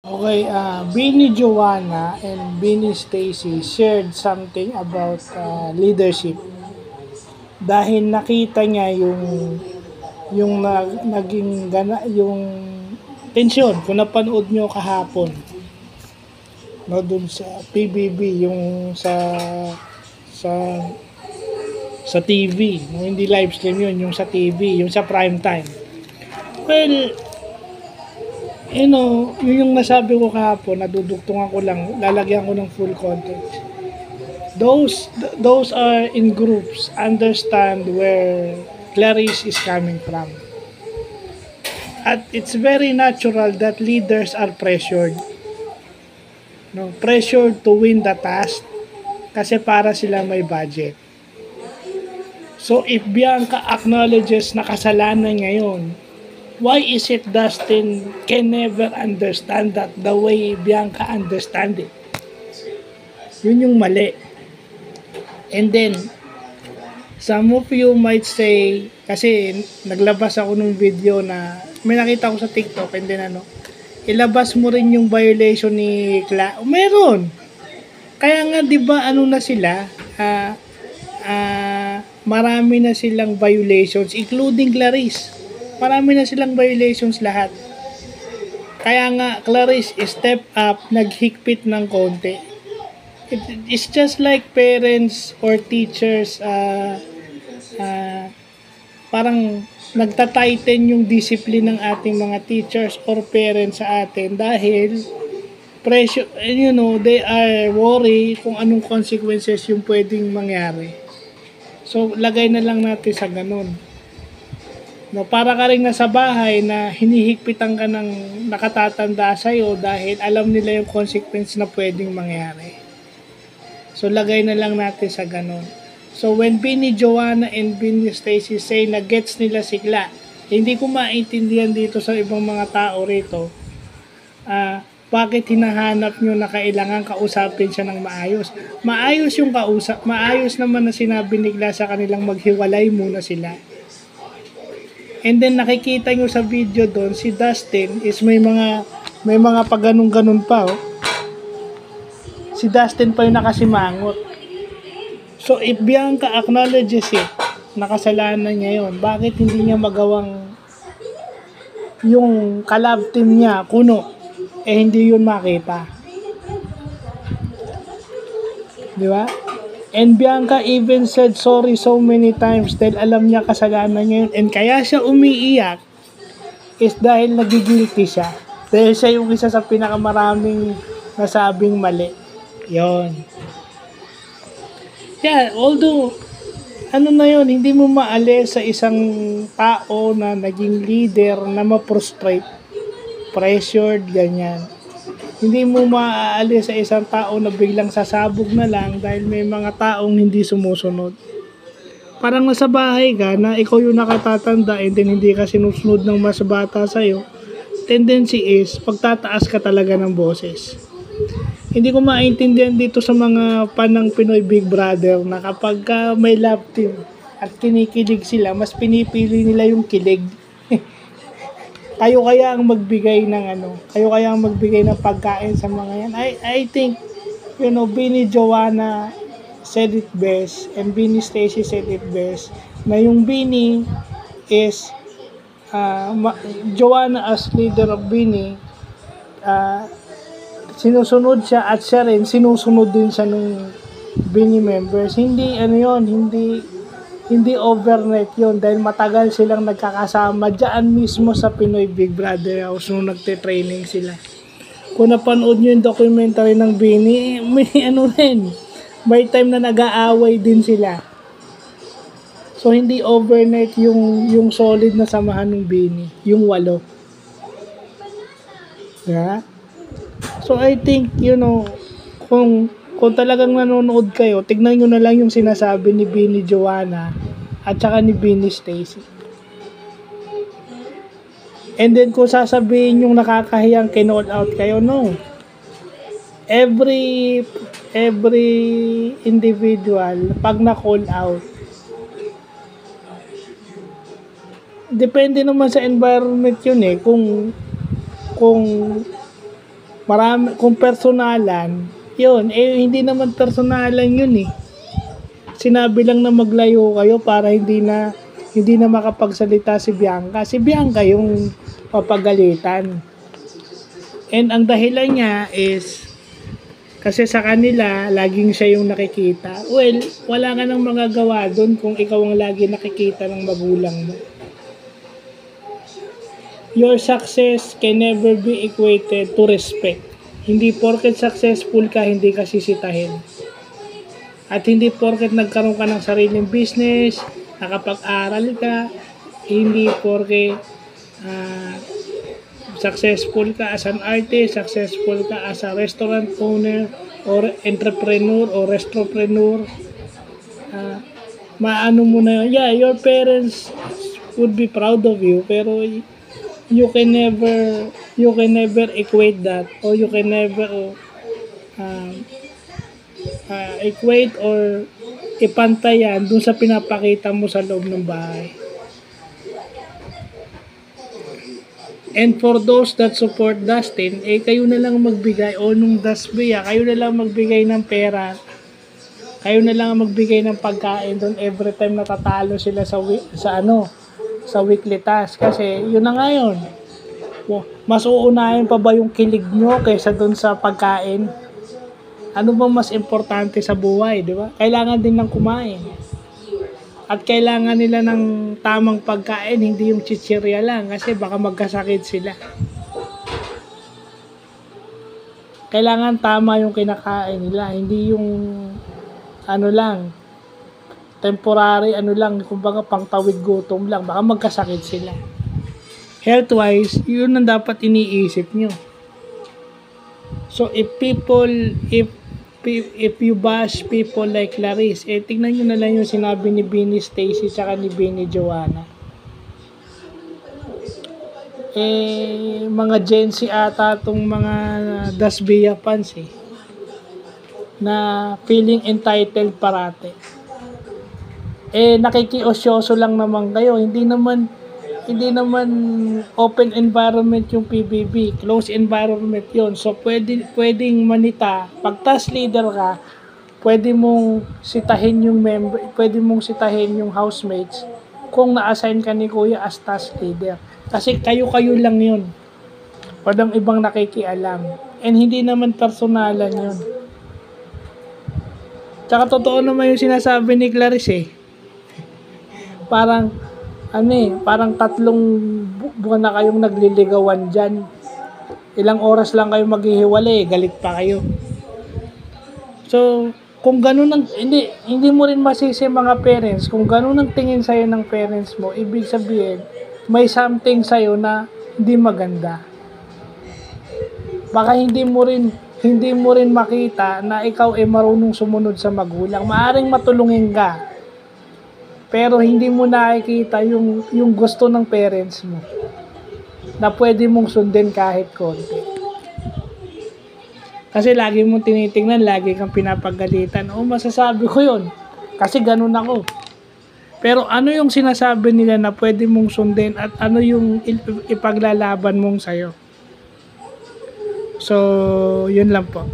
Okay, Beanie Joanna and Beanie Stacy shared something about leadership dahil nakita niya naging yung tensyon kung napanood nyo kahapon no dun sa PBB yung sa sa TV, no, hindi live stream yun, yung sa TV, yung sa prime time. Well, yun yung nasabi ko kahapon, nadudugtungan ko lang, lalagyan ko ng full context. Those are in groups, understand where Clarice is coming from. At it's very natural that leaders are pressured. No, pressured to win the task kasi para sila may budget. So if Bianca acknowledges na kasalanan niya yun, why is it Dustin can never understand that the way Bianca understand it? Yun yung mali. And then, some of you might say, kasi naglabas ako ng video na may nakita ko sa TikTok and then ilabas mo rin yung violation ni meron. Kaya nga 'di ba na sila, marami na silang violations including Clarice. Marami na silang violations lahat. Kaya nga Clarice step up, naghigpit ng konti. It's just like parents or teachers parang nagtatighten yung discipline ng ating mga teachers or parents sa atin dahil pressure, they are worried kung anong consequences yung pwedeng mangyari. So, lagay na lang natin sa ganun. No, para ka rin nasa bahay na hinihigpitan ka ng nakatatanda sa'yo dahil alam nila yung consequence na pwedeng mangyari. So, lagay na lang natin sa ganun. So, when Beanie Joanna and Beanie Stacy say na gets nila sigla, hindi ko maintindihan dito sa ibang mga tao rito, bakit hinahanap nyo na kailangan kausapin siya ng maayos? Maayos yung kausap, maayos naman na sinabi nila sa kanilang maghiwalay muna sila. And then nakikita nyo sa video doon, si Dustin is may mga pagganong-ganon pa, oh. Si Dustin pa yung nakasimangot. So, if Bianca acknowledges it, nakasalanan niya yun, bakit hindi niya magawang yung collab team niya, kuno, hindi yun makita. Di ba? And Bianca even said sorry so many times dahil alam niya kasalanan niya yun. And kaya siya umiiyak is dahil nagigilty siya. Dahil siya yung isa sa pinakamaraming nasabing mali. Yon. Yeah, although hindi mo maalis sa isang tao na naging leader na ma-frustrate, pressured, ganyan. Hindi mo maaalis sa isang tao na biglang sasabog na lang dahil may mga taong hindi sumusunod. Parang nasa bahay ka na ikaw yung nakatatanda and then hindi ka sinusunod ng mas bata sa'yo, tendency is pagtataas ka talaga ng boses. Hindi ko maintindihan dito sa mga panang Pinoy Big Brother na kapag may love team at kinikilig sila, mas pinipili nila yung kilig. Kayo kaya ang magbigay ng pagkain sa mga yan. I think, Beanie Joanna said it best and Beanie Stacy said it best na yung Beanie is Joanna as leader of Beanie, sinusunod siya at siya rin sinusunod din siya ng Beanie members. Hindi overnight yon dahil matagal silang nagkakasama dyan mismo sa Pinoy Big Brother House nung nagte-training sila. Kung napanood nyo yung documentary ng Beanie, may time na nag-aaway din sila. So hindi overnight yung solid na samahan ng Beanie, yung 8. Yeah? So I think, kung talagang nanonood kayo, tignan nyo na lang yung sinasabi ni Beanie Joanna at saka ni Beanie Stacy. And then kung sasabihin yung nakakahiyang kinall out kayo, no. Every individual, pag na-call out, depende naman sa environment yun kung Marami, kung personalan, yun, hindi naman personalan yun eh. Sinabi lang na maglayo kayo para hindi na makapagsalita si Bianca. Si Bianca yung papagalitan. And ang dahilan niya is kasi sa kanila, laging siya yung nakikita. Well, wala ka nang magagawa doon kung ikaw ang lagi nakikita ng magulang mo. Your success can never be equated to respect. Hindi porket successful ka, hindi ka sisitahin. At hindi porket nagkaroon ka ng sariling business, nakapag-aral ka, hindi porket successful ka as an artist, successful ka as a restaurant owner, or entrepreneur, or restopreneur, maano mo na yun. Yeah, your parents would be proud of you, pero you can never equate that, or you can never equate or ipantayan dun sa pinapakita mo sa loob ng bahay. And for those that support Dustin, kayo na lang magbigay, o nung Dasbia, kayo na lang magbigay ng pera, kayo na lang magbigay ng pagkain doon every time natatalo sila sa weekly task. Kasi yun na nga yun. Mas uunahin pa ba yung kilig nyo kaysa doon sa pagkain? Ano bang mas importante sa buhay, di ba? Kailangan din ng kumain. At kailangan nila ng tamang pagkain, hindi yung chichirya lang kasi baka magkasakit sila. Kailangan tama yung kinakain nila, hindi yung temporary kumbaga pangtawid gutom lang, baka magkasakit sila. Health-wise, yun ang dapat iniisip nyo. So if you bash people like Clarice, tignan nyo na lang yung sinabi ni Bini Stacy tsaka ni Bini Joanna. Mga Gen Z ata tong mga Dasbia fans na feeling entitled parate. Nakikiosyoso lang naman kayo, hindi naman open environment yung PBB, closed environment yon. So pwedeng manita, pag task leader ka, pwede mong sitahin yung member, pwede mong sitahin yung housemates kung na-assign ka ni Kuya as task leader. Kasi kayo lang yun. Walang ibang nakikialam. And hindi naman personalan yun. Tsaka totoo naman yung sinasabi ni Clarice Parang 3 buwan na kayong nagliligawan dyan. Ilang oras lang kayo maghihiwalay, galit pa kayo. So, kung ganun hindi mo rin masisi mga parents, kung ganun ang tingin sa'yo ng parents mo, ibig sabihin, may something sa'yo na hindi maganda. Baka hindi mo rin makita na ikaw marunong sumunod sa magulang. Maaring matulungin ka, pero hindi mo nakikita yung gusto ng parents mo na pwede mong sundin kahit konti. Kasi lagi mong tinitingnan, lagi kang pinapagalitan. Masasabi ko yun. Kasi ganun ako. Pero ano yung sinasabi nila na pwede mong sundin at ano yung ipaglalaban mong sayo? So, yun lang po.